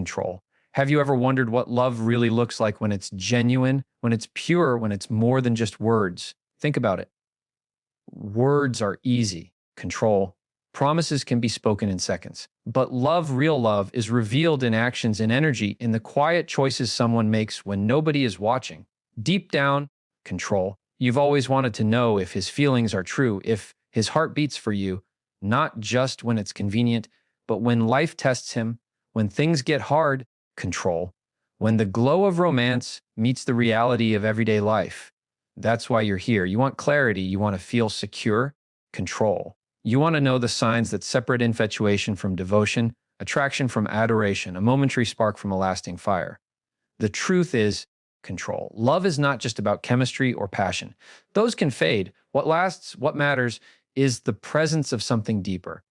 control. Have you ever wondered what love really looks like when it's genuine, when it's pure, when it's more than just words? Think about it. Words are easy, control. Promises can be spoken in seconds. But love, real love, is revealed in actions and energy, in the quiet choices someone makes when nobody is watching. Deep down, control. You've always wanted to know if his feelings are true, if his heart beats for you, not just when it's convenient, but when life tests him, when things get hard, control. When the glow of romance meets the reality of everyday life. That's why you're here. You want clarity. You want to feel secure, control. You want to know the signs that separate infatuation from devotion, attraction from adoration, a momentary spark from a lasting fire. The truth is control. Love is not just about chemistry or passion. Those can fade. What lasts, what matters, is the presence of something deeper.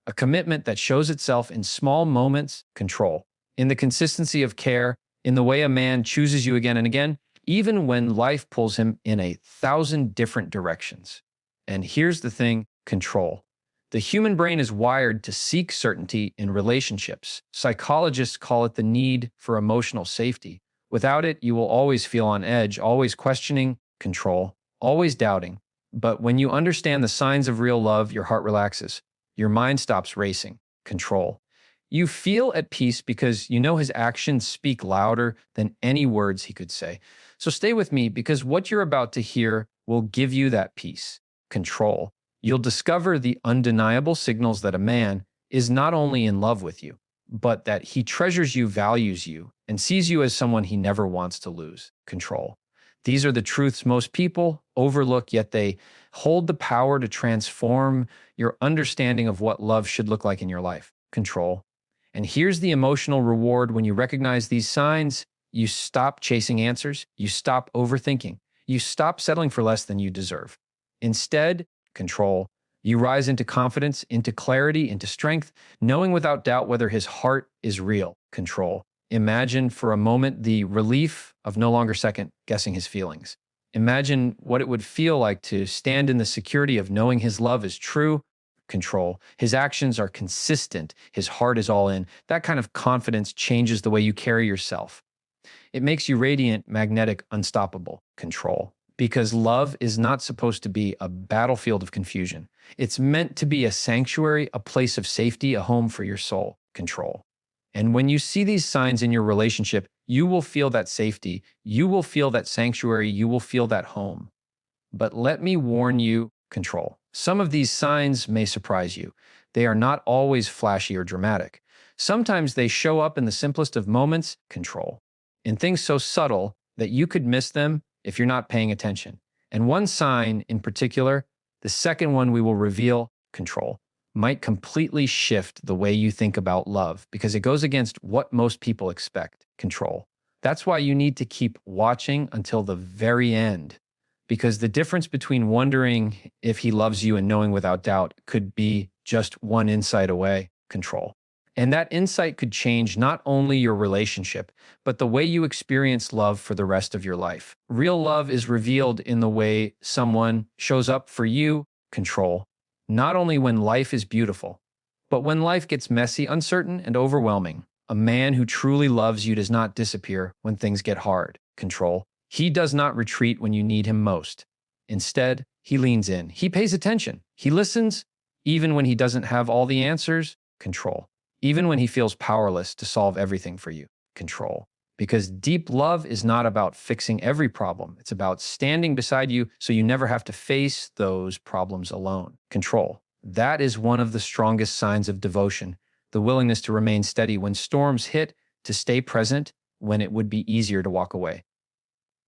A commitment that shows itself in small moments, control. In the consistency of care, in the way a man chooses you again and again, even when life pulls him in 1,000 different directions. And here's the thing, control. The human brain is wired to seek certainty in relationships. Psychologists call it the need for emotional safety. Without it, you will always feel on edge, always questioning, control, always doubting. But when you understand the signs of real love, your heart relaxes. Your mind stops racing, control. You feel at peace because you know his actions speak louder than any words he could say. So stay with me, because what you're about to hear will give you that peace, control. You'll discover the undeniable signals that a man is not only in love with you, but that he treasures you, values you, and sees you as someone he never wants to lose, control. These are the truths most people overlook, yet they hold the power to transform your understanding of what love should look like in your life, control. And here's the emotional reward when you recognize these signs. You stop chasing answers. You stop overthinking. You stop settling for less than you deserve. Instead, control. You rise into confidence, into clarity, into strength, knowing without doubt whether his heart is real, control. Imagine for a moment the relief of no longer second guessing his feelings. Imagine what it would feel like to stand in the security of knowing his love is true, control. His actions are consistent. His heart is all in. That kind of confidence changes the way you carry yourself. It makes you radiant, magnetic, unstoppable, control. Because love is not supposed to be a battlefield of confusion. It's meant to be a sanctuary, a place of safety, a home for your soul, control. And when you see these signs in your relationship, you will feel that safety, you will feel that sanctuary, you will feel that home. But let me warn you, control. Some of these signs may surprise you. They are not always flashy or dramatic. Sometimes they show up in the simplest of moments, control. In things so subtle that you could miss them if you're not paying attention. And one sign in particular, the second one we will reveal, control, might completely shift the way you think about love, because it goes against what most people expect, control. That's why you need to keep watching until the very end, because the difference between wondering if he loves you and knowing without doubt could be just one insight away, control. And that insight could change not only your relationship, but the way you experience love for the rest of your life. Real love is revealed in the way someone shows up for you, control. Not only when life is beautiful, but when life gets messy, uncertain, and overwhelming. A man who truly loves you does not disappear when things get hard, control. He does not retreat when you need him most. Instead, he leans in. He pays attention. He listens, even when he doesn't have all the answers, control. Even when he feels powerless to solve everything for you, control. Because deep love is not about fixing every problem. It's about standing beside you so you never have to face those problems alone, control. That is one of the strongest signs of devotion, the willingness to remain steady when storms hit, to stay present when it would be easier to walk away.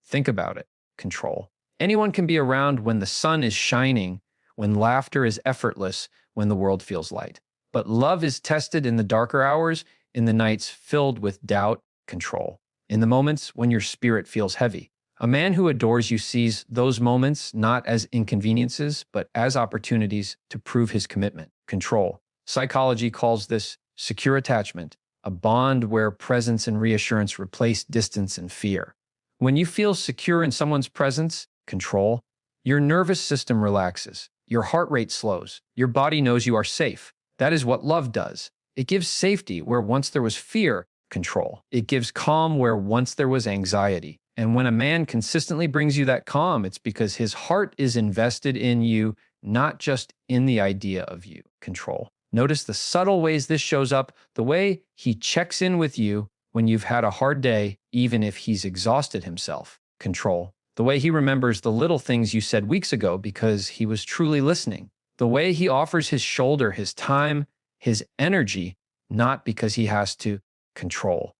Think about it, control. Anyone can be around when the sun is shining, when laughter is effortless, when the world feels light. But love is tested in the darker hours, in the nights filled with doubt, control. In the moments when your spirit feels heavy. A man who adores you sees those moments not as inconveniences, but as opportunities to prove his commitment, control. Psychology calls this secure attachment, a bond where presence and reassurance replace distance and fear. When you feel secure in someone's presence, control, your nervous system relaxes, your heart rate slows, your body knows you are safe. That is what love does. It gives safety where once there was fear, control. It gives calm where once there was anxiety. And when a man consistently brings you that calm, it's because his heart is invested in you, not just in the idea of you, control. Notice the subtle ways this shows up, the way he checks in with you when you've had a hard day, even if he's exhausted himself, control. The way he remembers the little things you said weeks ago because he was truly listening. The way he offers his shoulder, his time, his energy, not because he has to control,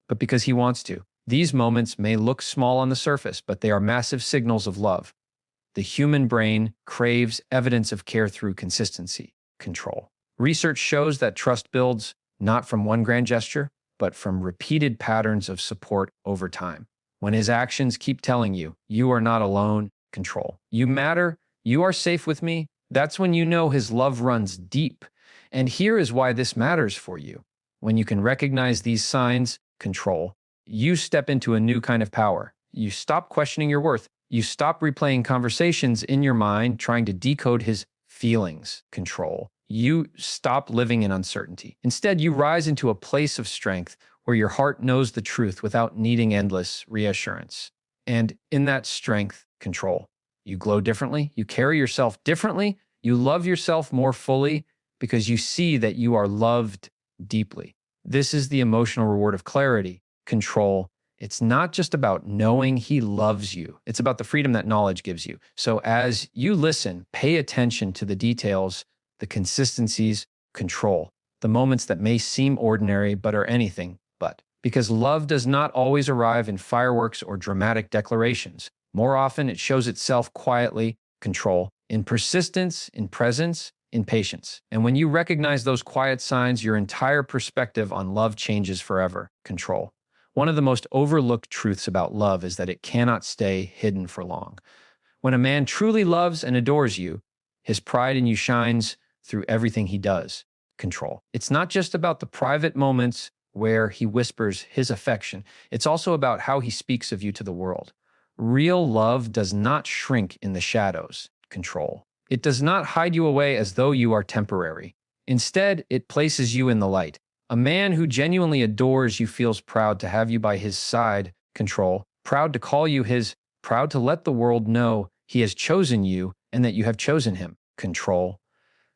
but because he wants to. These moments may look small on the surface, but they are massive signals of love. The human brain craves evidence of care through consistency, control. Research shows that trust builds not from one grand gesture, but from repeated patterns of support over time. When his actions keep telling you, you are not alone, control. You matter, you are safe with me, that's when you know his love runs deep. And here is why this matters for you. When you can recognize these signs, control, you step into a new kind of power. You stop questioning your worth. You stop replaying conversations in your mind, trying to decode his feelings, control. You stop living in uncertainty. Instead, you rise into a place of strength where your heart knows the truth without needing endless reassurance. And in that strength, control, you glow differently, you carry yourself differently, you love yourself more fully because you see that you are loved deeply. This is the emotional reward of clarity, control. It's not just about knowing he loves you. It's about the freedom that knowledge gives you. So as you listen, pay attention to the details, the consistencies, control, the moments that may seem ordinary but are anything but. Because love does not always arrive in fireworks or dramatic declarations. More often, it shows itself quietly, control, in persistence, in presence, in patience. And when you recognize those quiet signs, your entire perspective on love changes forever, control. One of the most overlooked truths about love is that it cannot stay hidden for long. When a man truly loves and adores you, his pride in you shines through everything he does, control. It's not just about the private moments where he whispers his affection. It's also about how he speaks of you to the world. Real love does not shrink in the shadows, control. It does not hide you away as though you are temporary. Instead, it places you in the light. A man who genuinely adores you feels proud to have you by his side, control, proud to call you his, proud to let the world know he has chosen you and that you have chosen him, control.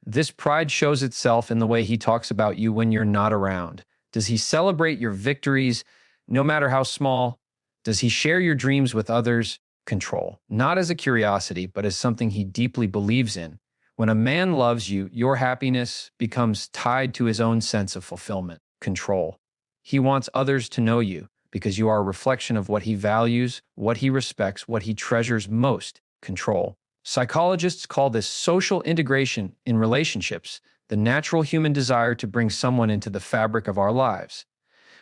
This pride shows itself in the way he talks about you when you're not around. Does he celebrate your victories, no matter how small? Does he share your dreams with others? Control. Not as a curiosity, but as something he deeply believes in. When a man loves you, your happiness becomes tied to his own sense of fulfillment, control. He wants others to know you because you are a reflection of what he values, what he respects, what he treasures most, control. Psychologists call this social integration in relationships, the natural human desire to bring someone into the fabric of our lives.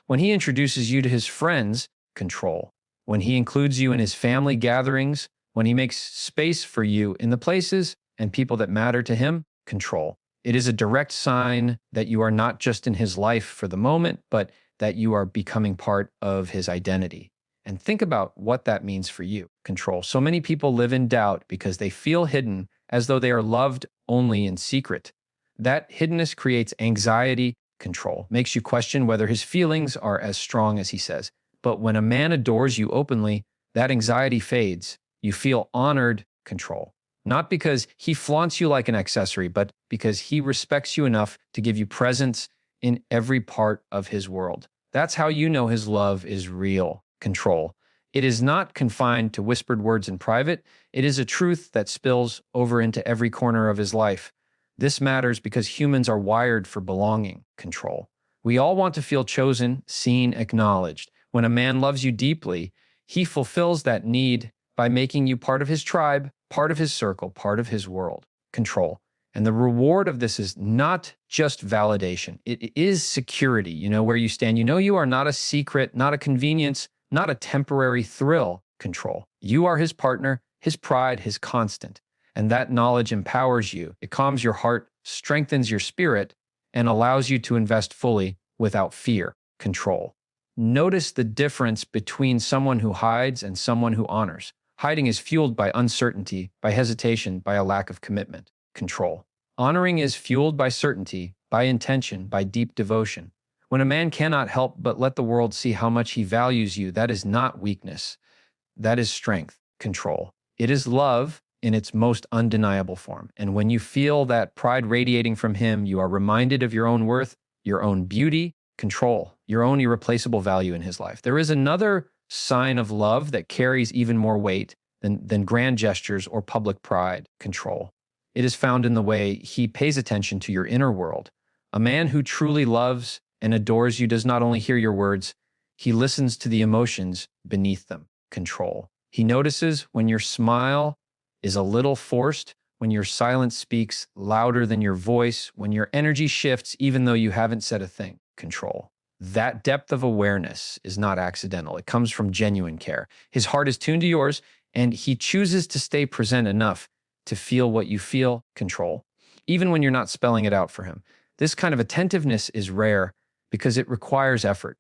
When he introduces you to his friends, control. When he includes you in his family gatherings, when he makes space for you in the places and people that matter to him, control. It is a direct sign that you are not just in his life for the moment, but that you are becoming part of his identity. And think about what that means for you, control. So many people live in doubt because they feel hidden as though they are loved only in secret. That hiddenness creates anxiety, control, makes you question whether his feelings are as strong as he says. But when a man adores you openly, that anxiety fades. You feel honored, control. Not because he flaunts you like an accessory, but because he respects you enough to give you presence in every part of his world. That's how you know his love is real, control. It is not confined to whispered words in private. It is a truth that spills over into every corner of his life. This matters because humans are wired for belonging, control. We all want to feel chosen, seen, acknowledged. When a man loves you deeply, he fulfills that need by making you part of his tribe, part of his circle, part of his world, control. And the reward of this is not just validation. It is security, where you stand. You are not a secret, not a convenience, not a temporary thrill, control. You are his partner, his pride, his constant. And that knowledge empowers you. It calms your heart, strengthens your spirit, and allows you to invest fully without fear, control. Notice the difference between someone who hides and someone who honors. Hiding is fueled by uncertainty, by hesitation, by a lack of commitment, control. Honoring is fueled by certainty, by intention, by deep devotion. When a man cannot help but let the world see how much he values you, that is not weakness. That is strength, control. It is love in its most undeniable form. And when you feel that pride radiating from him, you are reminded of your own worth, your own beauty, control, your own irreplaceable value in his life. There is another sign of love that carries even more weight than grand gestures or public pride, control. It is found in the way he pays attention to your inner world. A man who truly loves and adores you does not only hear your words, he listens to the emotions beneath them, control. He notices when your smile is a little forced, when your silence speaks louder than your voice, when your energy shifts even though you haven't said a thing, control. That depth of awareness is not accidental. It comes from genuine care. His heart is tuned to yours, and he chooses to stay present enough to feel what you feel, control, even when you're not spelling it out for him. This kind of attentiveness is rare because it requires effort.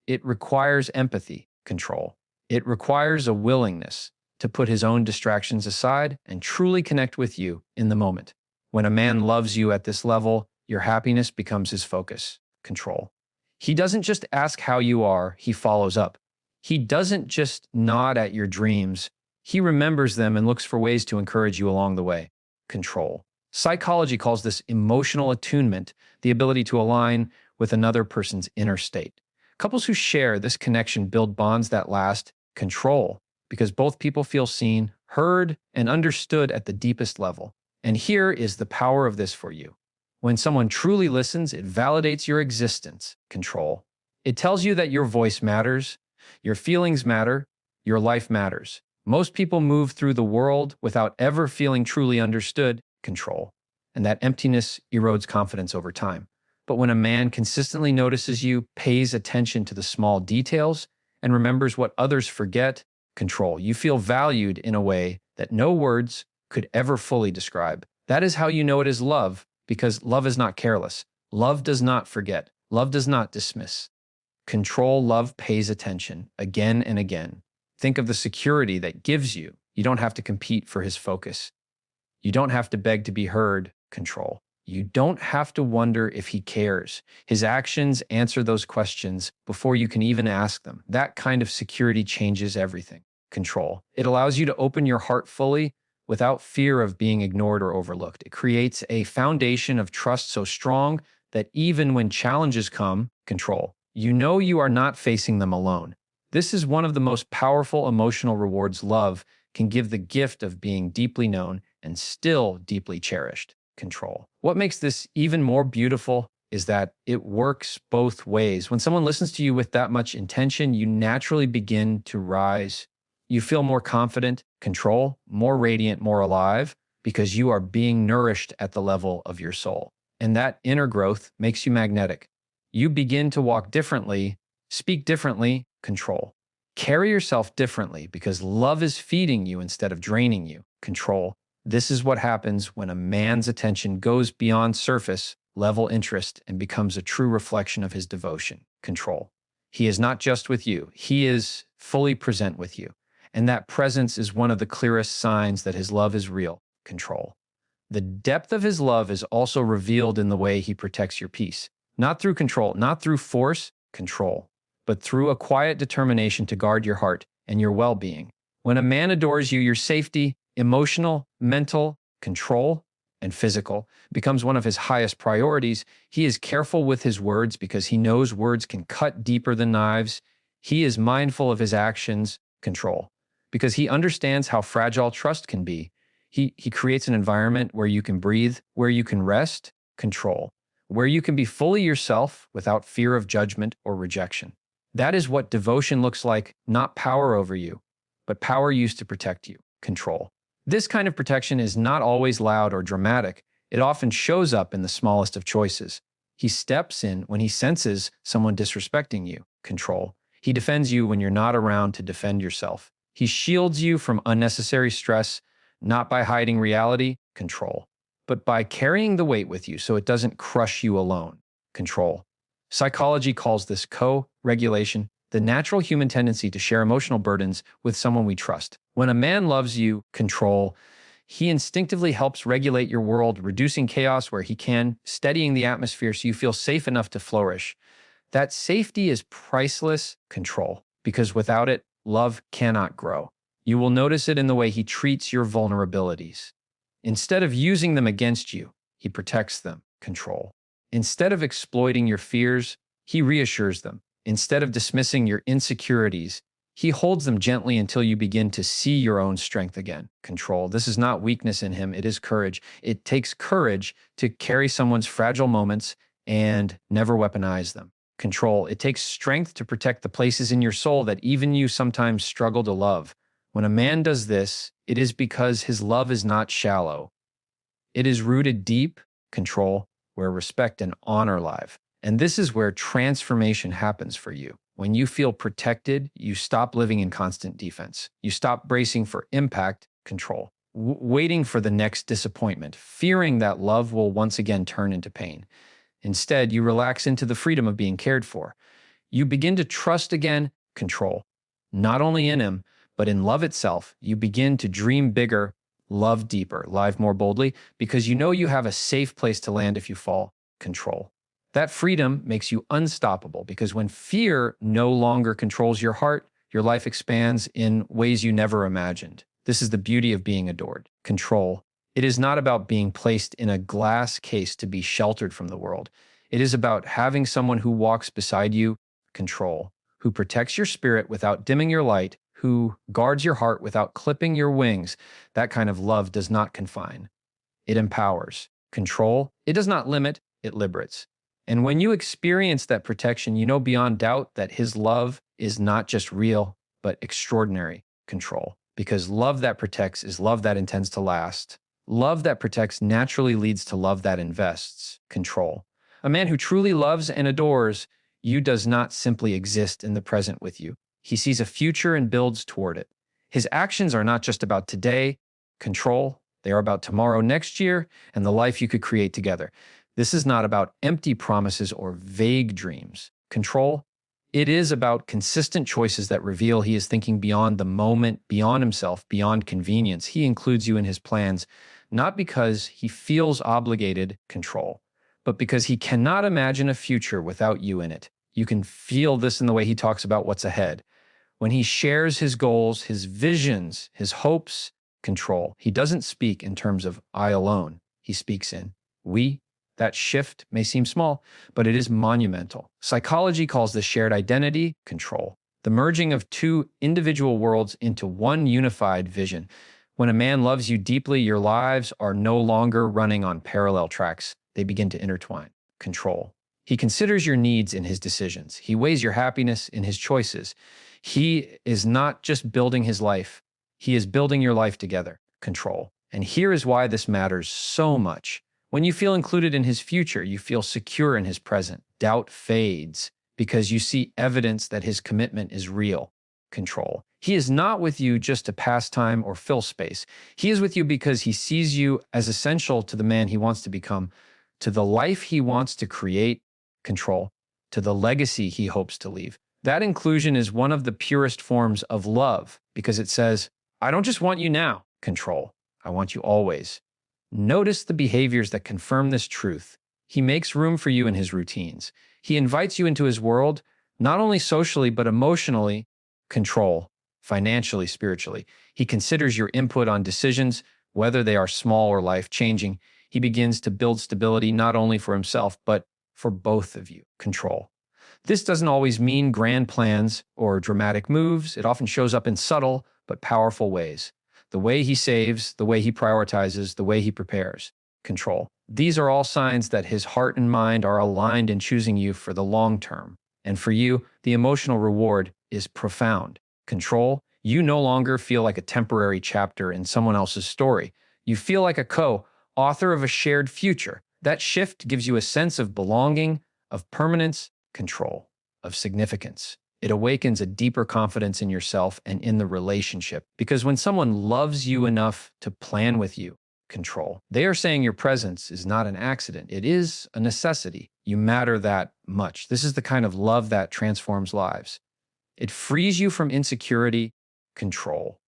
It requires empathy, control. It requires a willingness to put his own distractions aside and truly connect with you in the moment. When a man loves you at this level, your happiness becomes his focus, control. He doesn't just ask how you are, he follows up. He doesn't just nod at your dreams, he remembers them and looks for ways to encourage you along the way, control. Psychology calls this emotional attunement, the ability to align with another person's inner state. Couples who share this connection build bonds that last, control, because both people feel seen, heard, and understood at the deepest level. And here is the power of this for you. When someone truly listens, it validates your existence, control. It tells you that your voice matters, your feelings matter, your life matters. Most people move through the world without ever feeling truly understood, control. And that emptiness erodes confidence over time. But when a man consistently notices you, pays attention to the small details, and remembers what others forget, control, you feel valued in a way that no words could ever fully describe. That is how you know it is love, because love is not careless. Love does not forget. Love does not dismiss. Control love pays attention again and again. Think of the security that gives you. You don't have to compete for his focus. You don't have to beg to be heard, control. You don't have to wonder if he cares. His actions answer those questions before you can even ask them. That kind of security changes everything. Control. It allows you to open your heart fully without fear of being ignored or overlooked. It creates a foundation of trust so strong that even when challenges come, control, you know you are not facing them alone. This is one of the most powerful emotional rewards love can give, the gift of being deeply known and still deeply cherished, control. What makes this even more beautiful is that it works both ways. When someone listens to you with that much intention, you naturally begin to rise. You feel more confident, control, more radiant, more alive, because you are being nourished at the level of your soul. And that inner growth makes you magnetic. You begin to walk differently, speak differently, control. Carry yourself differently because love is feeding you instead of draining you, control. This is what happens when a man's attention goes beyond surface level interest and becomes a true reflection of his devotion, control. He is not just with you, he is fully present with you. And that presence is one of the clearest signs that his love is real, control. The depth of his love is also revealed in the way he protects your peace. Not through control, not through force, control, but through a quiet determination to guard your heart and your well-being. When a man adores you, your safety, emotional, mental, control, and physical, becomes one of his highest priorities. He is careful with his words because he knows words can cut deeper than knives. He is mindful of his actions, control, because he understands how fragile trust can be. He creates an environment where you can breathe, where you can rest, control, where you can be fully yourself without fear of judgment or rejection. That is what devotion looks like, not power over you, but power used to protect you, control. This kind of protection is not always loud or dramatic. It often shows up in the smallest of choices. He steps in when he senses someone disrespecting you, control. He defends you when you're not around to defend yourself. He shields you from unnecessary stress, not by hiding reality, control, but by carrying the weight with you so it doesn't crush you alone, control. Psychology calls this co-regulation, the natural human tendency to share emotional burdens with someone we trust. When a man loves you, control, he instinctively helps regulate your world, reducing chaos where he can, steadying the atmosphere so you feel safe enough to flourish. That safety is priceless control because without it, love cannot grow. You will notice it in the way he treats your vulnerabilities. Instead of using them against you, he protects them, control. Instead of exploiting your fears, he reassures them. Instead of dismissing your insecurities, he holds them gently until you begin to see your own strength again, control. This is not weakness in him, it is courage. It takes courage to carry someone's fragile moments and never weaponize them. Control. It takes strength to protect the places in your soul that even you sometimes struggle to love. When a man does this, it is because his love is not shallow. It is rooted deep, control, where respect and honor live. And this is where transformation happens for you. When you feel protected, you stop living in constant defense. You stop bracing for impact, control, waiting for the next disappointment, fearing that love will once again turn into pain. Instead, you relax into the freedom of being cared for. You begin to trust again, control, not only in him, but in love itself. You begin to dream bigger, love deeper, live more boldly, because you know you have a safe place to land if you fall, control. That freedom makes you unstoppable because when fear no longer controls your heart, your life expands in ways you never imagined. This is the beauty of being adored, control. It is not about being placed in a glass case to be sheltered from the world. It is about having someone who walks beside you, control, who protects your spirit without dimming your light, who guards your heart without clipping your wings. That kind of love does not confine. It empowers. Control, it does not limit, it liberates. And when you experience that protection, you know beyond doubt that his love is not just real, but extraordinary control. Because love that protects is love that intends to last. Love that protects naturally leads to love that invests, control. A man who truly loves and adores you does not simply exist in the present with you. He sees a future and builds toward it. His actions are not just about today, control. They are about tomorrow, next year, and the life you could create together. This is not about empty promises or vague dreams. Control. It is about consistent choices that reveal he is thinking beyond the moment, beyond himself, beyond convenience. He includes you in his plans, not because he feels obligated, control, but because he cannot imagine a future without you in it. You can feel this in the way he talks about what's ahead. When he shares his goals, his visions, his hopes, control, he doesn't speak in terms of I alone. He speaks in we. That shift may seem small, but it is monumental. Psychology calls this shared identity control, the merging of two individual worlds into one unified vision. When a man loves you deeply, your lives are no longer running on parallel tracks. They begin to intertwine. Control. He considers your needs in his decisions. He weighs your happiness in his choices. He is not just building his life, he is building your life together. Control. And here is why this matters so much. When you feel included in his future, you feel secure in his present. Doubt fades because you see evidence that his commitment is real. Control. He is not with you just to pass time or fill space. He is with you because he sees you as essential to the man he wants to become, to the life he wants to create. Control. To the legacy he hopes to leave. That inclusion is one of the purest forms of love because it says, I don't just want you now, control. I want you always. Notice the behaviors that confirm this truth. He makes room for you in his routines. He invites you into his world, not only socially, but emotionally, control, financially, spiritually. He considers your input on decisions, whether they are small or life-changing. He begins to build stability not only for himself, but for both of you, control. This doesn't always mean grand plans or dramatic moves. It often shows up in subtle but powerful ways. The way he saves, the way he prioritizes, the way he prepares. Control. These are all signs that his heart and mind are aligned in choosing you for the long term. And for you, the emotional reward is profound. Control. You no longer feel like a temporary chapter in someone else's story. You feel like a co-author of a shared future. That shift gives you a sense of belonging, of permanence, control, of significance. It awakens a deeper confidence in yourself and in the relationship. Because when someone loves you enough to plan with you, control, they are saying your presence is not an accident. It is a necessity. You matter that much. This is the kind of love that transforms lives. It frees you from insecurity, control,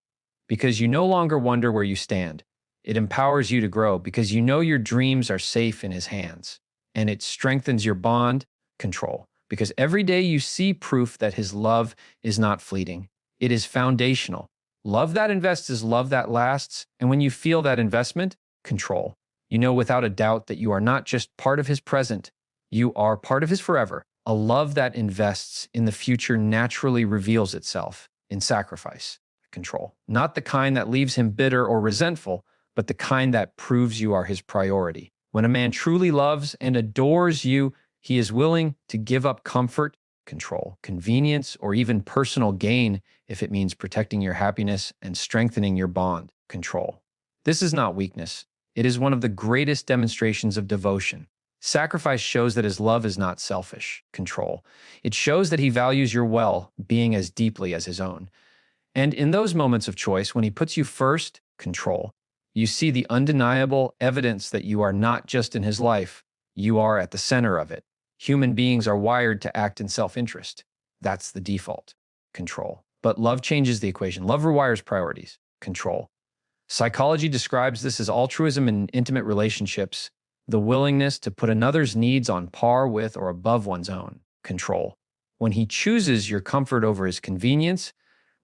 because you no longer wonder where you stand. It empowers you to grow because you know your dreams are safe in his hands. And it strengthens your bond, control, because every day you see proof that his love is not fleeting. It is foundational. Love that invests is love that lasts. And when you feel that investment, control. You know without a doubt that you are not just part of his present, you are part of his forever. A love that invests in the future naturally reveals itself in sacrifice, control. Not the kind that leaves him bitter or resentful, but the kind that proves you are his priority. When a man truly loves and adores you, he is willing to give up comfort, control, convenience, or even personal gain if it means protecting your happiness and strengthening your bond, control. This is not weakness. It is one of the greatest demonstrations of devotion. Sacrifice shows that his love is not selfish, control. It shows that he values your well-being as deeply as his own. And in those moments of choice, when he puts you first, control, you see the undeniable evidence that you are not just in his life, you are at the center of it. Human beings are wired to act in self-interest. That's the default, control. But love changes the equation. Love rewires priorities, control. Psychology describes this as altruism in intimate relationships, the willingness to put another's needs on par with or above one's own, control. When he chooses your comfort over his convenience,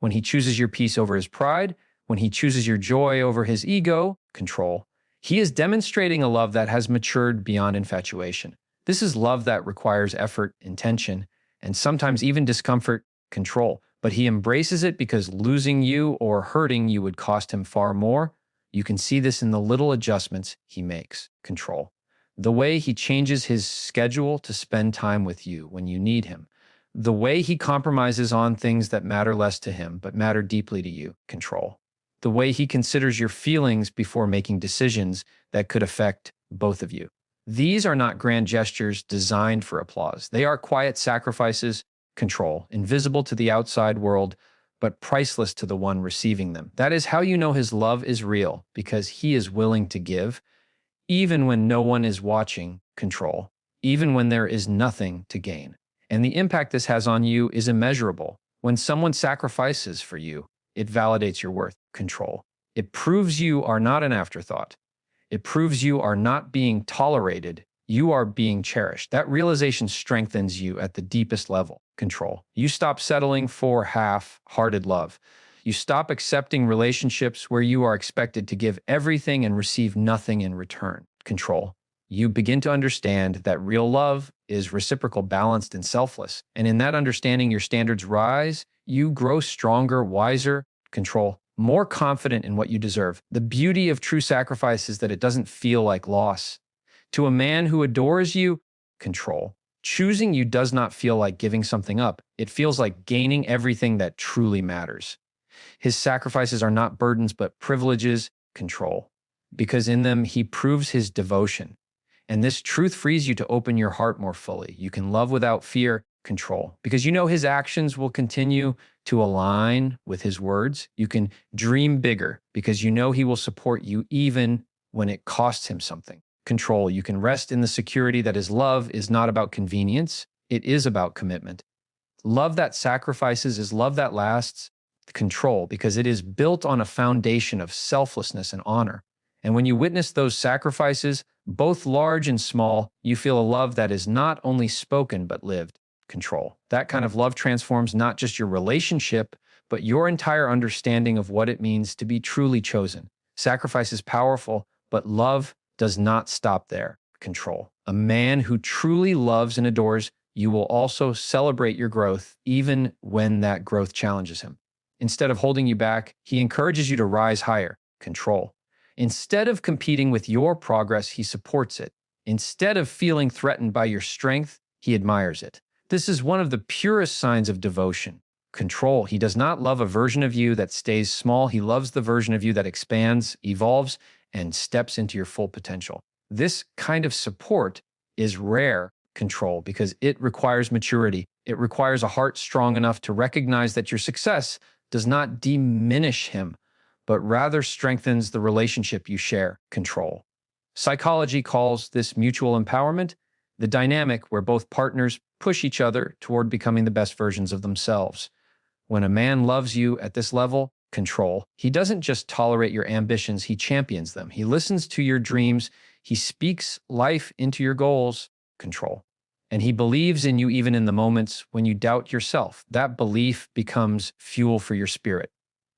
when he chooses your peace over his pride, when he chooses your joy over his ego, control, he is demonstrating a love that has matured beyond infatuation. This is love that requires effort, intention, and sometimes even discomfort, control. But he embraces it because losing you or hurting you would cost him far more. You can see this in the little adjustments he makes, control. The way he changes his schedule to spend time with you when you need him. The way he compromises on things that matter less to him but matter deeply to you, control. The way he considers your feelings before making decisions that could affect both of you. These are not grand gestures designed for applause. They are quiet sacrifices, control, invisible to the outside world, but priceless to the one receiving them. That is how you know his love is real, because he is willing to give, even when no one is watching, control, even when there is nothing to gain. And the impact this has on you is immeasurable. When someone sacrifices for you, it validates your worth, control. It proves you are not an afterthought. It proves you are not being tolerated. You are being cherished. That realization strengthens you at the deepest level, control. You stop settling for half-hearted love. You stop accepting relationships where you are expected to give everything and receive nothing in return, control. You begin to understand that real love is reciprocal, balanced, and selfless. And in that understanding, your standards rise. You grow stronger, wiser, control, more confident in what you deserve. The beauty of true sacrifice is that it doesn't feel like loss. To a man who adores you, control. Choosing you does not feel like giving something up. It feels like gaining everything that truly matters. His sacrifices are not burdens, but privileges, control. Because in them, he proves his devotion. And this truth frees you to open your heart more fully. You can love without fear, control. Because you know his actions will continue to align with his words. You can dream bigger because you know he will support you even when it costs him something. Control. You can rest in the security that his love is not about convenience. It is about commitment. Love that sacrifices is love that lasts, control, because it is built on a foundation of selflessness and honor. And when you witness those sacrifices, both large and small, you feel a love that is not only spoken but lived, control. That kind of love transforms not just your relationship, but your entire understanding of what it means to be truly chosen. Sacrifice is powerful, but love does not stop there, control. A man who truly loves and adores you will also celebrate your growth even when that growth challenges him. Instead of holding you back, he encourages you to rise higher, control. Instead of competing with your progress, he supports it. Instead of feeling threatened by your strength, he admires it. This is one of the purest signs of devotion, control. He does not love a version of you that stays small. He loves the version of you that expands, evolves, and steps into your full potential. This kind of support is rare, control, because it requires maturity. It requires a heart strong enough to recognize that your success does not diminish him, but rather strengthens the relationship you share, control. Psychology calls this mutual empowerment, the dynamic where both partners push each other toward becoming the best versions of themselves. When a man loves you at this level, control, he doesn't just tolerate your ambitions, he champions them. He listens to your dreams, he speaks life into your goals, control. And he believes in you even in the moments when you doubt yourself. That belief becomes fuel for your spirit.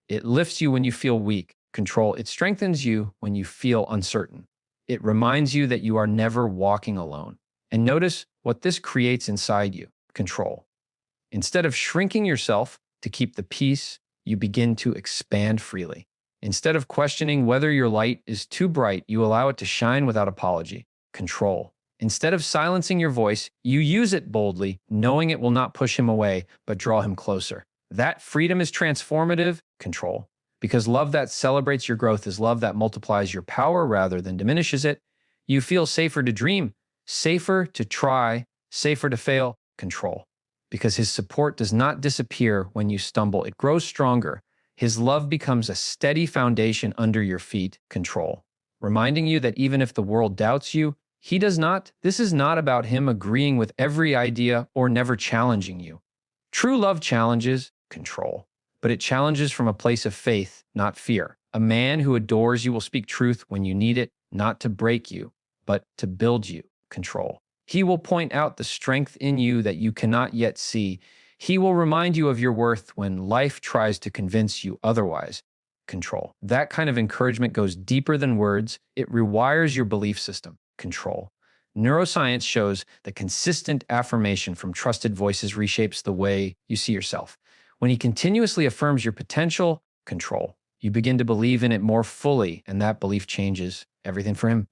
It lifts you when you feel weak. Control. It strengthens you when you feel uncertain. It reminds you that you are never walking alone. And notice what this creates inside you. Control. Instead of shrinking yourself to keep the peace, you begin to expand freely. Instead of questioning whether your light is too bright, you allow it to shine without apology. Control. Instead of silencing your voice, you use it boldly, knowing it will not push him away, but draw him closer. That freedom is transformative. Control. Because love that celebrates your growth is love that multiplies your power rather than diminishes it. You feel safer to dream, safer to try, safer to fail. Control. Because his support does not disappear when you stumble, it grows stronger. His love becomes a steady foundation under your feet. Control. Reminding you that even if the world doubts you, he does not. This is not about him agreeing with every idea or never challenging you. True love challenges. Control. But it challenges from a place of faith, not fear. A man who adores you will speak truth when you need it, not to break you, but to build you. Control. He will point out the strength in you that you cannot yet see. He will remind you of your worth when life tries to convince you otherwise. Control. That kind of encouragement goes deeper than words. It rewires your belief system. Control. Neuroscience shows that consistent affirmation from trusted voices reshapes the way you see yourself. When he continuously affirms your potential. Control. You begin to believe in it more fully, and that belief changes everything for him.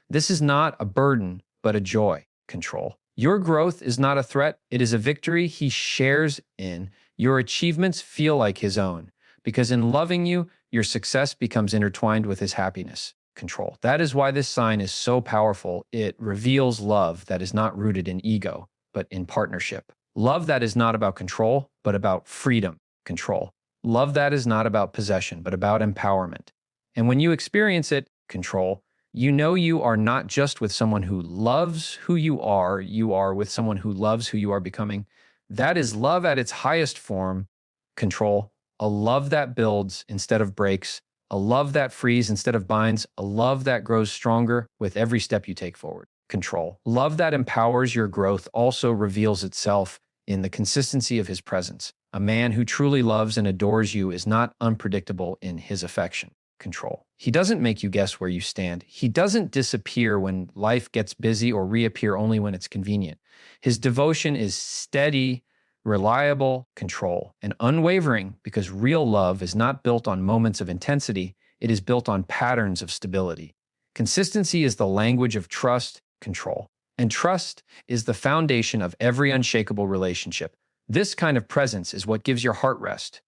This is not a burden, but a joy. Control. Your growth is not a threat, it is a victory he shares in. Your achievements feel like his own, because in loving you, your success becomes intertwined with his happiness. Control. That is why this sign is so powerful. It reveals love that is not rooted in ego, but in partnership. Love that is not about control, but about freedom. Control. Love that is not about possession, but about empowerment. And when you experience it, control, you know you are not just with someone who loves who you are with someone who loves who you are becoming. That is love at its highest form. Control. A love that builds instead of breaks. A love that frees instead of binds. A love that grows stronger with every step you take forward. Control. Love that empowers your growth also reveals itself in the consistency of his presence. A man who truly loves and adores you is not unpredictable in his affection. Control. He doesn't make you guess where you stand. He doesn't disappear when life gets busy or reappear only when it's convenient. His devotion is steady, reliable, control, and unwavering because real love is not built on moments of intensity. It is built on patterns of stability. Consistency is the language of trust, control, and trust is the foundation of every unshakable relationship. This kind of presence is what gives your heart rest.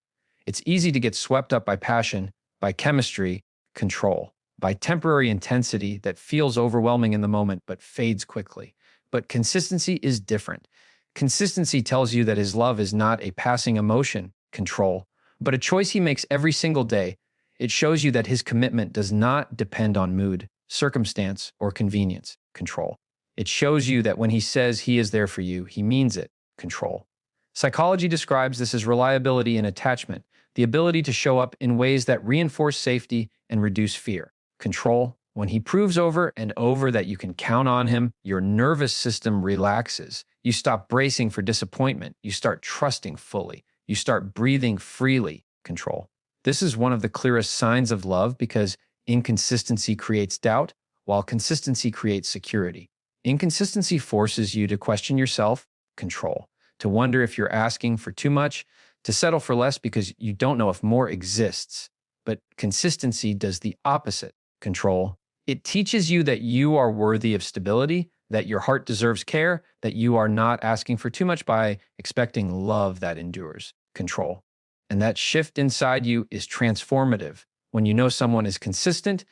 It's easy to get swept up by passion, by chemistry, control, by temporary intensity that feels overwhelming in the moment but fades quickly. But consistency is different. Consistency tells you that his love is not a passing emotion, control, but a choice he makes every single day. It shows you that his commitment does not depend on mood, circumstance, or convenience, control. It shows you that when he says he is there for you, he means it, control. Psychology describes this as reliability in attachment, the ability to show up in ways that reinforce safety and reduce fear. Control. When he proves over and over that you can count on him, your nervous system relaxes. You stop bracing for disappointment. You start trusting fully. You start breathing freely. Control. This is one of the clearest signs of love because inconsistency creates doubt, while consistency creates security. Inconsistency forces you to question yourself. Control. To wonder if you're asking for too much, to settle for less because you don't know if more exists. But consistency does the opposite. Control. It teaches you that you are worthy of stability, that your heart deserves care, that you are not asking for too much by expecting love that endures. Control. And that shift inside you is transformative. When you know someone is consistent,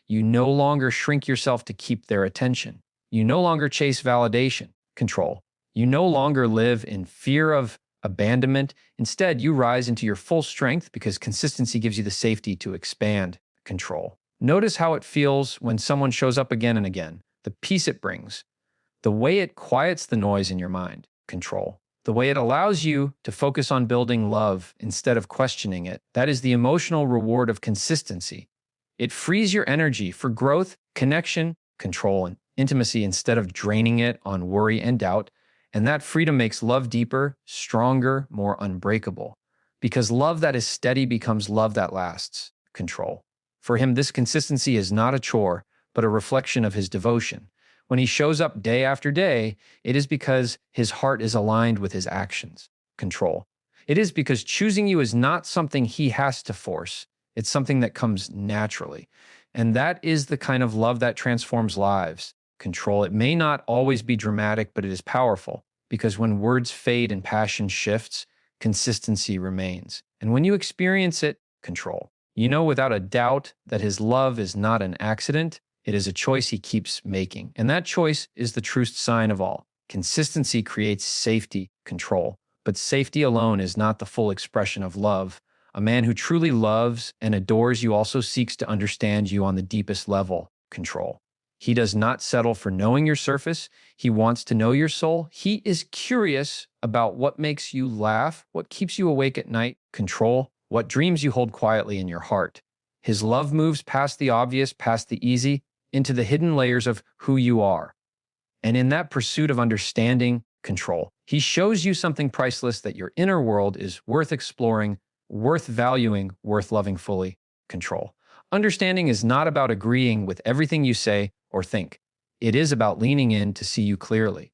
you no longer shrink yourself to keep their attention. You no longer chase validation. Control. You no longer live in fear of abandonment. Instead, you rise into your full strength because consistency gives you the safety to expand. Control. Notice how it feels when someone shows up again and again, the peace it brings, the way it quiets the noise in your mind. Control. The way it allows you to focus on building love instead of questioning it. That is the emotional reward of consistency. It frees your energy for growth, connection, control, and intimacy instead of draining it on worry and doubt. And that freedom makes love deeper, stronger, more unbreakable. Because love that is steady becomes love that lasts. Control. For him, this consistency is not a chore, but a reflection of his devotion. When he shows up day after day, it is because his heart is aligned with his actions. Control. It is because choosing you is not something he has to force. It's something that comes naturally. And that is the kind of love that transforms lives. Control. It may not always be dramatic, but it is powerful because when words fade and passion shifts, consistency remains. And when you experience it, control. You know without a doubt that his love is not an accident, it is a choice he keeps making. And that choice is the truest sign of all. Consistency creates safety, control. But safety alone is not the full expression of love. A man who truly loves and adores you also seeks to understand you on the deepest level, control. He does not settle for knowing your surface. He wants to know your soul. He is curious about what makes you laugh, what keeps you awake at night, control, what dreams you hold quietly in your heart. His love moves past the obvious, past the easy, into the hidden layers of who you are. And in that pursuit of understanding, control, he shows you something priceless that your inner world is worth exploring, worth valuing, worth loving fully, control. Understanding is not about agreeing with everything you say or think. It is about leaning in to see you clearly.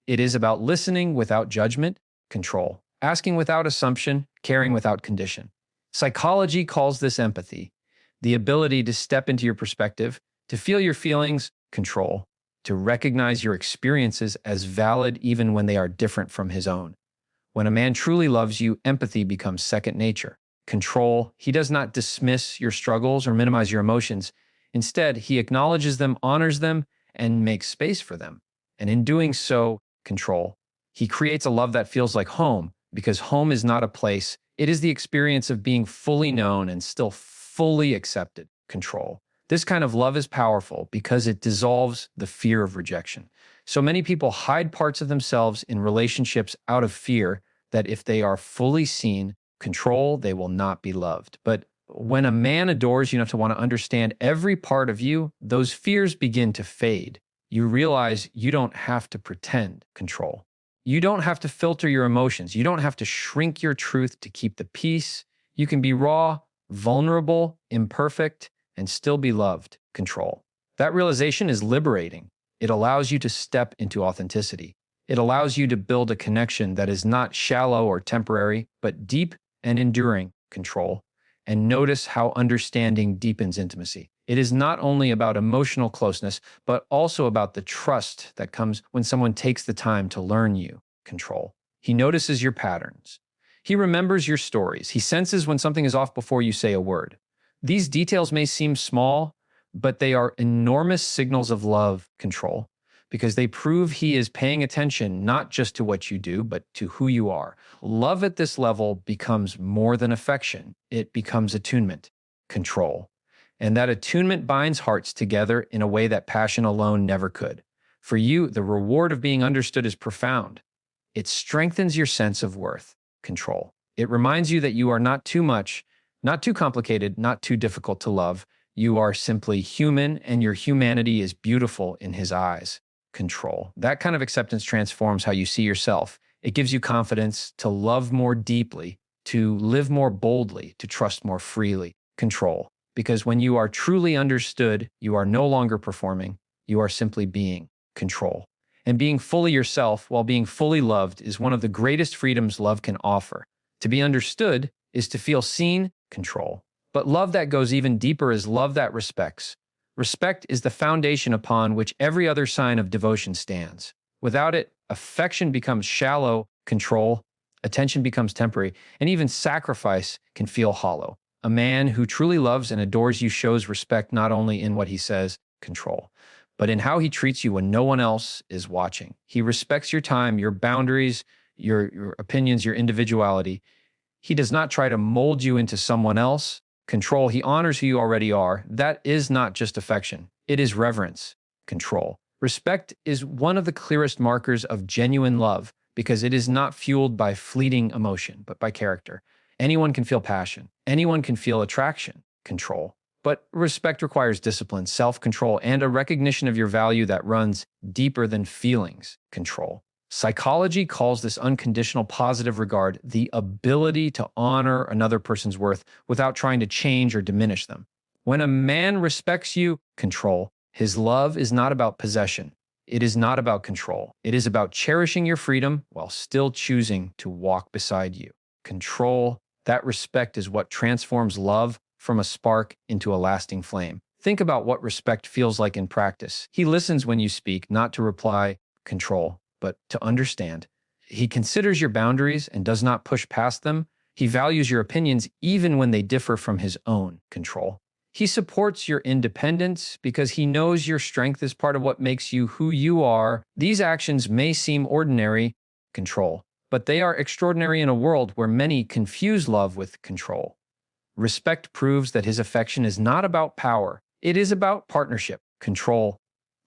It is about listening without judgment, control, asking without assumption, caring without condition. Psychology calls this empathy, the ability to step into your perspective, to feel your feelings, control, to recognize your experiences as valid even when they are different from his own. When a man truly loves you, empathy becomes second nature. Control, he does not dismiss your struggles or minimize your emotions. Instead, he acknowledges them, honors them, and makes space for them. And in doing so, control, he creates a love that feels like home, because home is not a place. It is the experience of being fully known and still fully accepted. Control. This kind of love is powerful because it dissolves the fear of rejection. So many people hide parts of themselves in relationships out of fear that if they are fully seen, control, they will not be loved. But when a man adores you enough to want to understand every part of you, those fears begin to fade. You realize you don't have to pretend control. You don't have to filter your emotions. You don't have to shrink your truth to keep the peace. You can be raw, vulnerable, imperfect, and still be loved, control. That realization is liberating. It allows you to step into authenticity. It allows you to build a connection that is not shallow or temporary, but deep and enduring, control. And notice how understanding deepens intimacy. It is not only about emotional closeness, but also about the trust that comes when someone takes the time to learn you, control. He notices your patterns. He remembers your stories. He senses when something is off before you say a word. These details may seem small, but they are enormous signals of love, control, because they prove he is paying attention not just to what you do, but to who you are. Love at this level becomes more than affection. It becomes attunement, control. And that attunement binds hearts together in a way that passion alone never could. For you, the reward of being understood is profound. It strengthens your sense of worth, control. It reminds you that you are not too much, not too complicated, not too difficult to love. You are simply human, and your humanity is beautiful in his eyes. Control. That kind of acceptance transforms how you see yourself. It gives you confidence to love more deeply, to live more boldly, to trust more freely. Control. Because when you are truly understood, you are no longer performing. You are simply being. Control. And being fully yourself while being fully loved is one of the greatest freedoms love can offer. To be understood is to feel seen, control. But love that goes even deeper is love that respects. Respect is the foundation upon which every other sign of devotion stands. Without it, affection becomes shallow, control, attention becomes temporary, and even sacrifice can feel hollow. A man who truly loves and adores you shows respect not only in what he says, control, but in how he treats you when no one else is watching. He respects your time, your boundaries, your opinions, your individuality. He does not try to mold you into someone else. Control, he honors who you already are. That is not just affection. It is reverence. Control. Respect is one of the clearest markers of genuine love because it is not fueled by fleeting emotion, but by character. Anyone can feel passion. Anyone can feel attraction. Control. But respect requires discipline, self-control, and a recognition of your value that runs deeper than feelings. Control. Psychology calls this unconditional positive regard the ability to honor another person's worth without trying to change or diminish them. When a man respects you, control, his love is not about possession. It is not about control. It is about cherishing your freedom while still choosing to walk beside you. Control, that respect is what transforms love from a spark into a lasting flame. Think about what respect feels like in practice. He listens when you speak, not to reply, control, but to understand. He considers your boundaries and does not push past them. He values your opinions even when they differ from his own, control. He supports your independence because he knows your strength is part of what makes you who you are. These actions may seem ordinary, control, but they are extraordinary in a world where many confuse love with control. Respect proves that his affection is not about power. It is about partnership, control.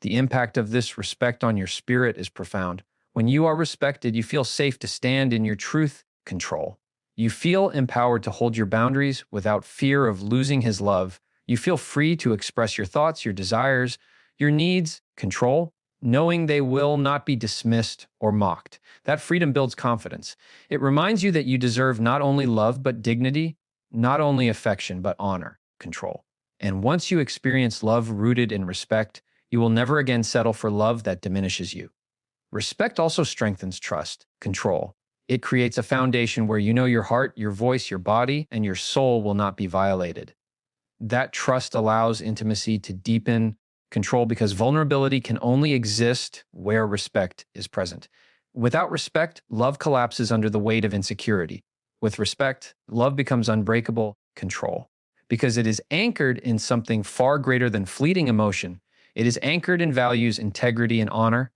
The impact of this respect on your spirit is profound. When you are respected, you feel safe to stand in your truth, control. You feel empowered to hold your boundaries without fear of losing his love. You feel free to express your thoughts, your desires, your needs, control, knowing they will not be dismissed or mocked. That freedom builds confidence. It reminds you that you deserve not only love, but dignity, not only affection, but honor, control. And once you experience love rooted in respect, you will never again settle for love that diminishes you. Respect also strengthens trust, control. It creates a foundation where you know your heart, your voice, your body, and your soul will not be violated. That trust allows intimacy to deepen, control, because vulnerability can only exist where respect is present. Without respect, love collapses under the weight of insecurity. With respect, love becomes unbreakable, control, because it is anchored in something far greater than fleeting emotion. It is anchored in values, integrity, and honor.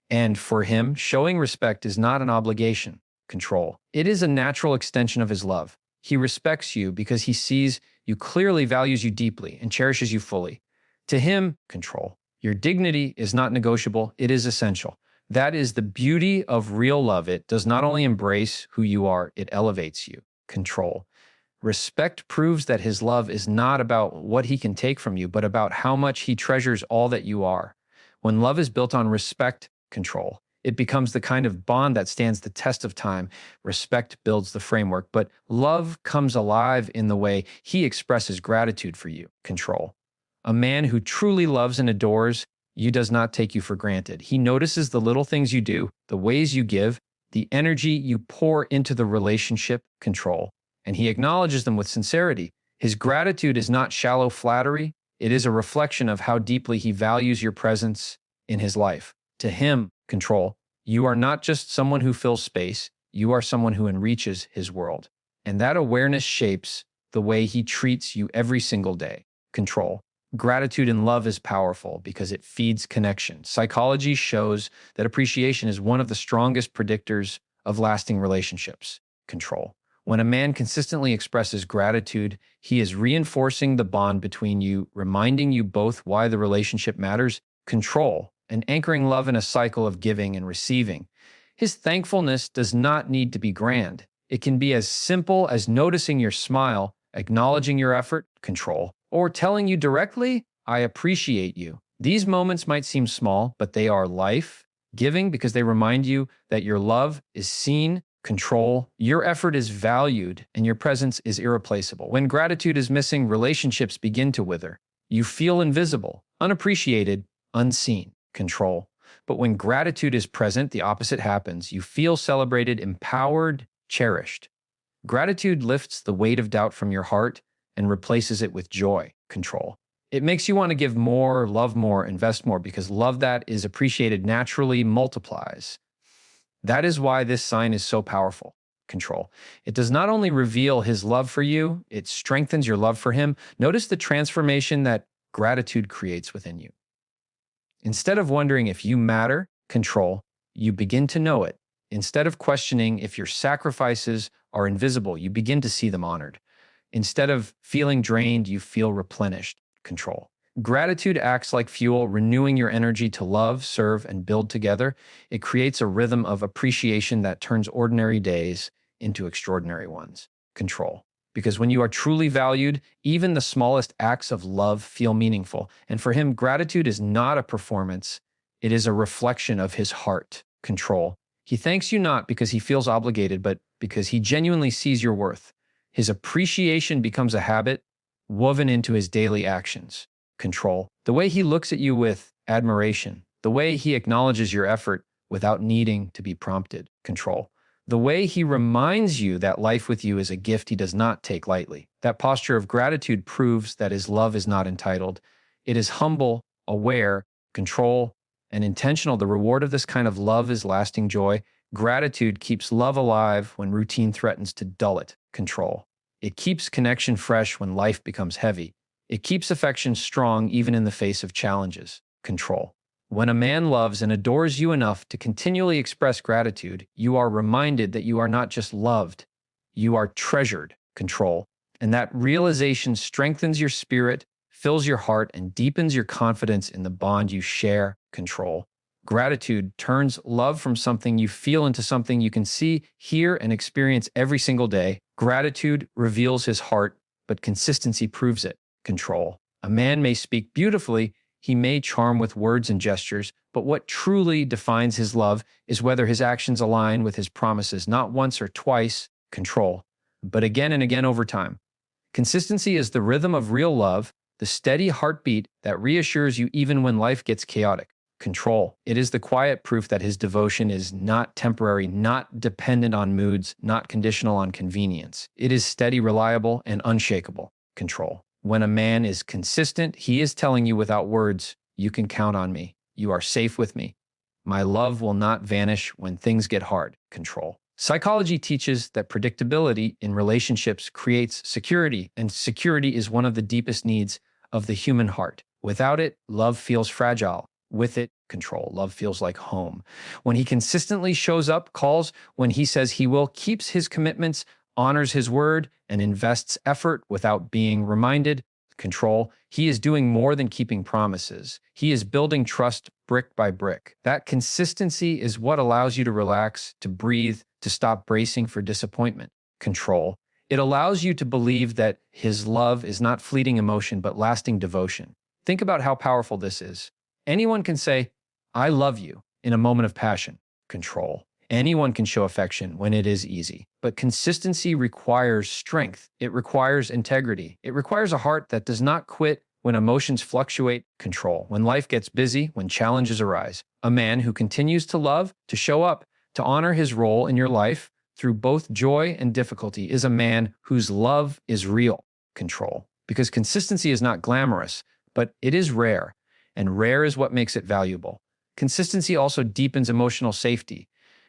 And for him, showing respect is not an obligation, control. It is a natural extension of his love. He respects you because he sees you clearly, values you deeply, and cherishes you fully. To him, control. Your dignity is not negotiable, it is essential. That is the beauty of real love. It does not only embrace who you are, it elevates you. Control. Respect proves that his love is not about what he can take from you, but about how much he treasures all that you are. When love is built on respect, control, it becomes the kind of bond that stands the test of time. Respect builds the framework, but love comes alive in the way he expresses gratitude for you, control. A man who truly loves and adores you does not take you for granted. He notices the little things you do, the ways you give, the energy you pour into the relationship, control, and he acknowledges them with sincerity. His gratitude is not shallow flattery, it is a reflection of how deeply he values your presence in his life. To him, control, you are not just someone who fills space, you are someone who enriches his world. And that awareness shapes the way he treats you every single day. Control. Gratitude and love is powerful because it feeds connection. Psychology shows that appreciation is one of the strongest predictors of lasting relationships. Control. When a man consistently expresses gratitude, he is reinforcing the bond between you, reminding you both why the relationship matters. Control, and anchoring love in a cycle of giving and receiving. His thankfulness does not need to be grand. It can be as simple as noticing your smile, acknowledging your effort, control, or telling you directly, I appreciate you. These moments might seem small, but they are life-giving because they remind you that your love is seen, control, your effort is valued, and your presence is irreplaceable. When gratitude is missing, relationships begin to wither. You feel invisible, unappreciated, unseen, control. But when gratitude is present, the opposite happens. You feel celebrated, empowered, cherished. Gratitude lifts the weight of doubt from your heart and replaces it with joy, control. It makes you want to give more, love more, invest more, because love that is appreciated naturally multiplies. That is why this sign is so powerful, control. It does not only reveal his love for you, it strengthens your love for him. Notice the transformation that gratitude creates within you. Instead of wondering if you matter, control, you begin to know it. Instead of questioning if your sacrifices are invisible, you begin to see them honored. Instead of feeling drained, you feel replenished, control. Gratitude acts like fuel, renewing your energy to love, serve, and build together. It creates a rhythm of appreciation that turns ordinary days into extraordinary ones, control. Because when you are truly valued, even the smallest acts of love feel meaningful. And for him, gratitude is not a performance, it is a reflection of his heart, control. He thanks you not because he feels obligated, but because he genuinely sees your worth. His appreciation becomes a habit woven into his daily actions. Control. The way he looks at you with admiration, the way he acknowledges your effort without needing to be prompted. Control. The way he reminds you that life with you is a gift he does not take lightly. That posture of gratitude proves that his love is not entitled. It is humble, aware, control, and intentional. The reward of this kind of love is lasting joy. Gratitude keeps love alive when routine threatens to dull it. Control. It keeps connection fresh when life becomes heavy. It keeps affection strong even in the face of challenges. Control. When a man loves and adores you enough to continually express gratitude, you are reminded that you are not just loved, you are treasured. Control. And that realization strengthens your spirit, fills your heart, and deepens your confidence in the bond you share. Control. Gratitude turns love from something you feel into something you can see, hear, and experience every single day. Gratitude reveals his heart, but consistency proves it. Control. A man may speak beautifully, he may charm with words and gestures, but what truly defines his love is whether his actions align with his promises, not once or twice. Control, but again and again over time. Consistency is the rhythm of real love, the steady heartbeat that reassures you even when life gets chaotic. Control. It is the quiet proof that his devotion is not temporary, not dependent on moods, not conditional on convenience. It is steady, reliable, and unshakable. Control. When a man is consistent, he is telling you without words, you can count on me. You are safe with me. My love will not vanish when things get hard. Control. Psychology teaches that predictability in relationships creates security, and security is one of the deepest needs of the human heart. Without it, love feels fragile. With it, control. Love feels like home. When he consistently shows up, calls when he says he will, keeps his commitments, honors his word, and invests effort without being reminded. Control. He is doing more than keeping promises. He is building trust brick by brick. That consistency is what allows you to relax, to breathe, to stop bracing for disappointment. Control. It allows you to believe that his love is not fleeting emotion, but lasting devotion. Think about how powerful this is. Anyone can say, I love you, in a moment of passion. Control. Anyone can show affection when it is easy, but consistency requires strength. It requires integrity. It requires a heart that does not quit when emotions fluctuate. Control. When life gets busy, when challenges arise. A man who continues to love, to show up, to honor his role in your life through both joy and difficulty is a man whose love is real. Control. Because consistency is not glamorous, but it is rare, and rare is what makes it valuable. Consistency also deepens emotional safety.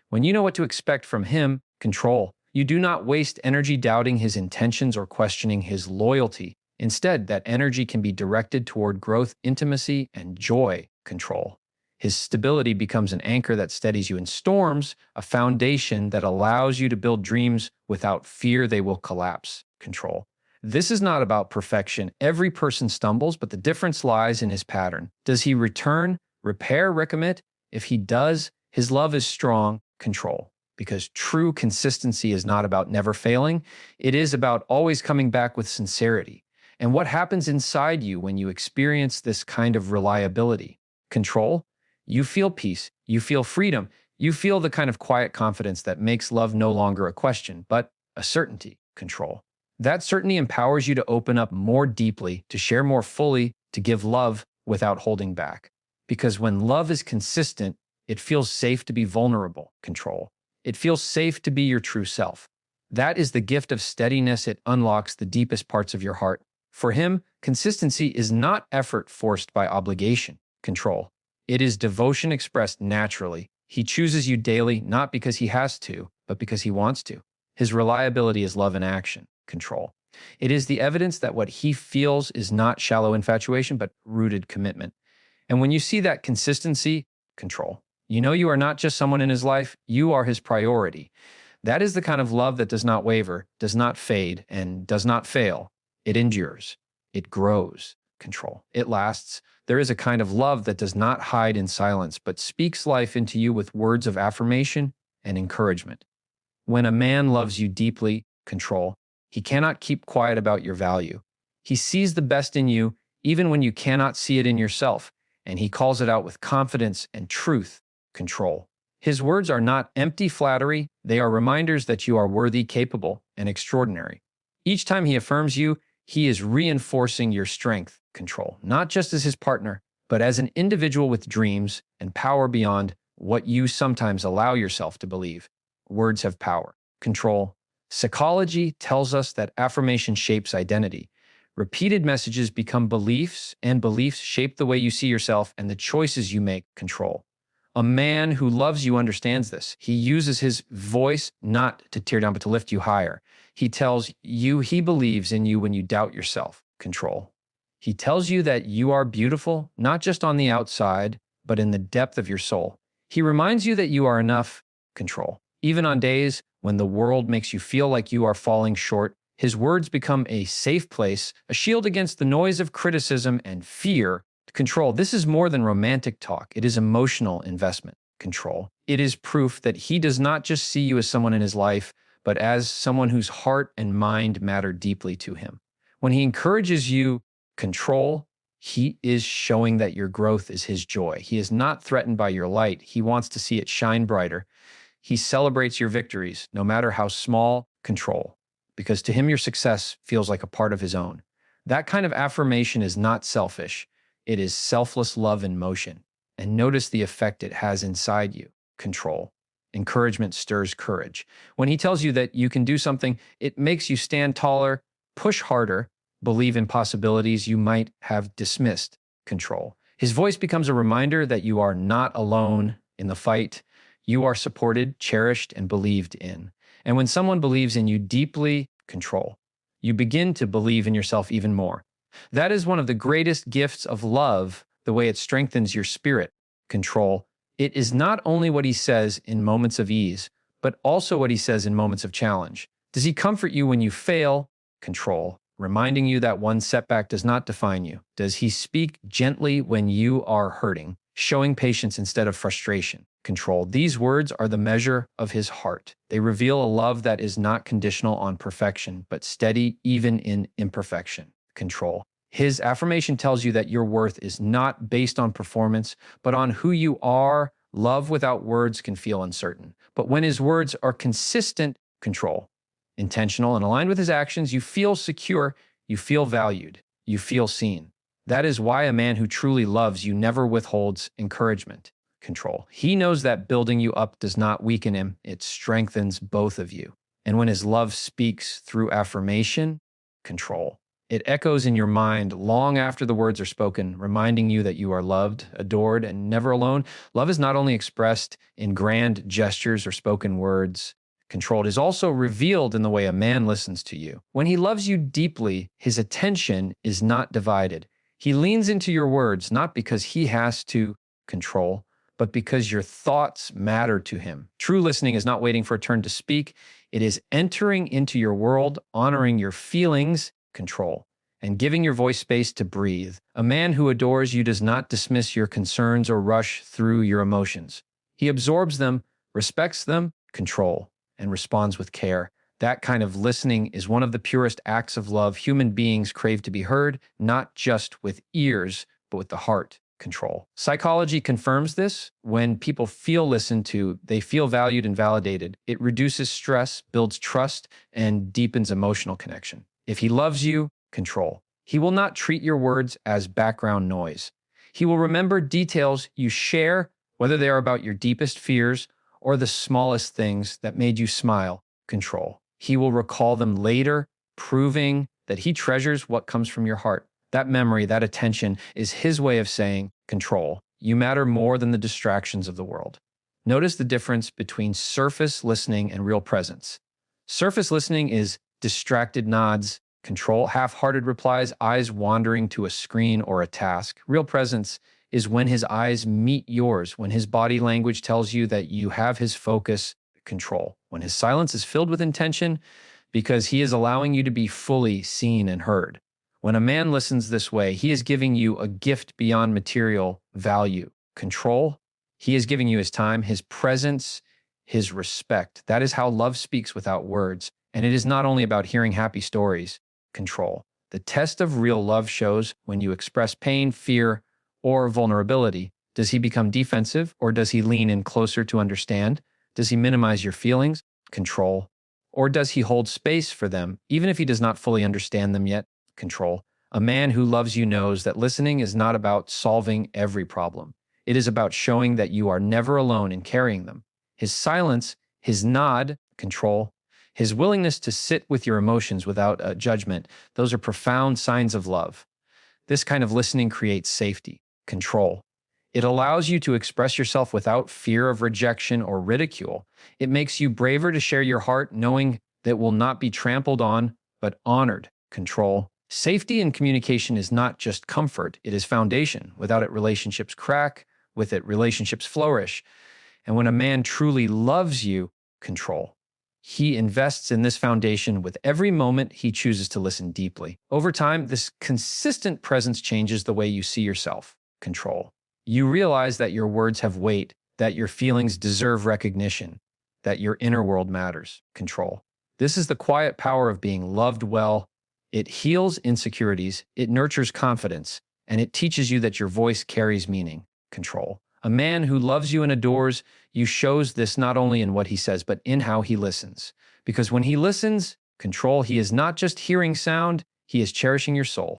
When you know what to expect from him, control. You do not waste energy doubting his intentions or questioning his loyalty. Instead, that energy can be directed toward growth, intimacy, and joy. Control. His stability becomes an anchor that steadies you in storms, a foundation that allows you to build dreams without fear they will collapse. Control. This is not about perfection. Every person stumbles, but the difference lies in his pattern. Does he return, repair, recommit? If he does, his love is strong. Control. Because true consistency is not about never failing. It is about always coming back with sincerity. And what happens inside you when you experience this kind of reliability? Control. You feel peace. You feel freedom. You feel the kind of quiet confidence that makes love no longer a question, but a certainty. Control. That certainty empowers you to open up more deeply, to share more fully, to give love without holding back. Because when love is consistent, it feels safe to be vulnerable. Control. It feels safe to be your true self. That is the gift of steadiness. It unlocks the deepest parts of your heart. For him, consistency is not effort forced by obligation. Control. It is devotion expressed naturally. He chooses you daily, not because he has to, but because he wants to. His reliability is love in action. Control. It is the evidence that what he feels is not shallow infatuation, but rooted commitment. And when you see that consistency, control. You know you are not just someone in his life, you are his priority. That is the kind of love that does not waver, does not fade, and does not fail. It endures. It grows. Control. It lasts. There is a kind of love that does not hide in silence, but speaks life into you with words of affirmation and encouragement. When a man loves you deeply, control, he cannot keep quiet about your value. He sees the best in you, even when you cannot see it in yourself, and he calls it out with confidence and truth. Control. His words are not empty flattery, they are reminders that you are worthy, capable, and extraordinary. Each time he affirms you, he is reinforcing your strength, control, not just as his partner, but as an individual with dreams and power beyond what you sometimes allow yourself to believe. Words have power, control. Psychology tells us that affirmation shapes identity. Repeated messages become beliefs, and beliefs shape the way you see yourself and the choices you make, control. A man who loves you understands this. He uses his voice not to tear down, but to lift you higher. He tells you he believes in you when you doubt yourself, control. He tells you that you are beautiful, not just on the outside, but in the depth of your soul. He reminds you that you are enough, control. Even on days when the world makes you feel like you are falling short, his words become a safe place, a shield against the noise of criticism and fear. Control. This is more than romantic talk. It is emotional investment. Control. It is proof that he does not just see you as someone in his life, but as someone whose heart and mind matter deeply to him. When he encourages you, control, he is showing that your growth is his joy. He is not threatened by your light. He wants to see it shine brighter. He celebrates your victories, no matter how small, control, because to him your success feels like a part of his own. That kind of affirmation is not selfish. It is selfless love in motion. And notice the effect it has inside you. Control. Encouragement stirs courage. When he tells you that you can do something, it makes you stand taller, push harder, believe in possibilities you might have dismissed. Control. His voice becomes a reminder that you are not alone in the fight. You are supported, cherished, and believed in. And when someone believes in you deeply, control, you begin to believe in yourself even more. That is one of the greatest gifts of love, the way it strengthens your spirit, control. It is not only what he says in moments of ease, but also what he says in moments of challenge. Does he comfort you when you fail? Control, reminding you that one setback does not define you. Does he speak gently when you are hurting, showing patience instead of frustration? Control. These words are the measure of his heart. They reveal a love that is not conditional on perfection, but steady even in imperfection. Control. His affirmation tells you that your worth is not based on performance, but on who you are. Love without words can feel uncertain. But when his words are consistent, control, intentional, and aligned with his actions, you feel secure, you feel valued, you feel seen. That is why a man who truly loves you never withholds encouragement. Control. He knows that building you up does not weaken him, it strengthens both of you. And when his love speaks through affirmation, control, it echoes in your mind long after the words are spoken, reminding you that you are loved, adored, and never alone. Love is not only expressed in grand gestures or spoken words. Control. It is also revealed in the way a man listens to you. When he loves you deeply, his attention is not divided. He leans into your words, not because he has to control, but because your thoughts matter to him. True listening is not waiting for a turn to speak. It is entering into your world, honoring your feelings, control, and giving your voice space to breathe. A man who adores you does not dismiss your concerns or rush through your emotions. He absorbs them, respects them, control, and responds with care. That kind of listening is one of the purest acts of love. Human beings crave to be heard, not just with ears, but with the heart. Control. Psychology confirms this. When people feel listened to, they feel valued and validated. It reduces stress, builds trust, and deepens emotional connection. If he loves you, control. He will not treat your words as background noise. He will remember details you share, whether they are about your deepest fears or the smallest things that made you smile. Control. He will recall them later, proving that he treasures what comes from your heart. That memory, that attention is his way of saying, control. You matter more than the distractions of the world. Notice the difference between surface listening and real presence. Surface listening is distracted nods, control, half-hearted replies, eyes wandering to a screen or a task. Real presence is when his eyes meet yours, when his body language tells you that you have his focus, control. When his silence is filled with intention, because he is allowing you to be fully seen and heard. When a man listens this way, he is giving you a gift beyond material value. Control, he is giving you his time, his presence, his respect. That is how love speaks without words. And it is not only about hearing happy stories. Control. The test of real love shows when you express pain, fear, or vulnerability. Does he become defensive or does he lean in closer to understand? Does he minimize your feelings? Control. Or does he hold space for them, even if he does not fully understand them yet? Control. A man who loves you knows that listening is not about solving every problem. It is about showing that you are never alone in carrying them. His silence, his nod, control. His willingness to sit with your emotions without a judgment, those are profound signs of love. This kind of listening creates safety, control. It allows you to express yourself without fear of rejection or ridicule. It makes you braver to share your heart, knowing that it will not be trampled on, but honored, control. Safety in communication is not just comfort, it is foundation. Without it, relationships crack. With it, relationships flourish. And when a man truly loves you, control. He invests in this foundation with every moment he chooses to listen deeply. Over time, this consistent presence changes the way you see yourself, control. You realize that your words have weight, that your feelings deserve recognition, that your inner world matters, control. This is the quiet power of being loved well. It heals insecurities, it nurtures confidence, and it teaches you that your voice carries meaning, control. A man who loves you and adores you shows this not only in what he says, but in how he listens. Because when he listens, control, he is not just hearing sound, he is cherishing your soul.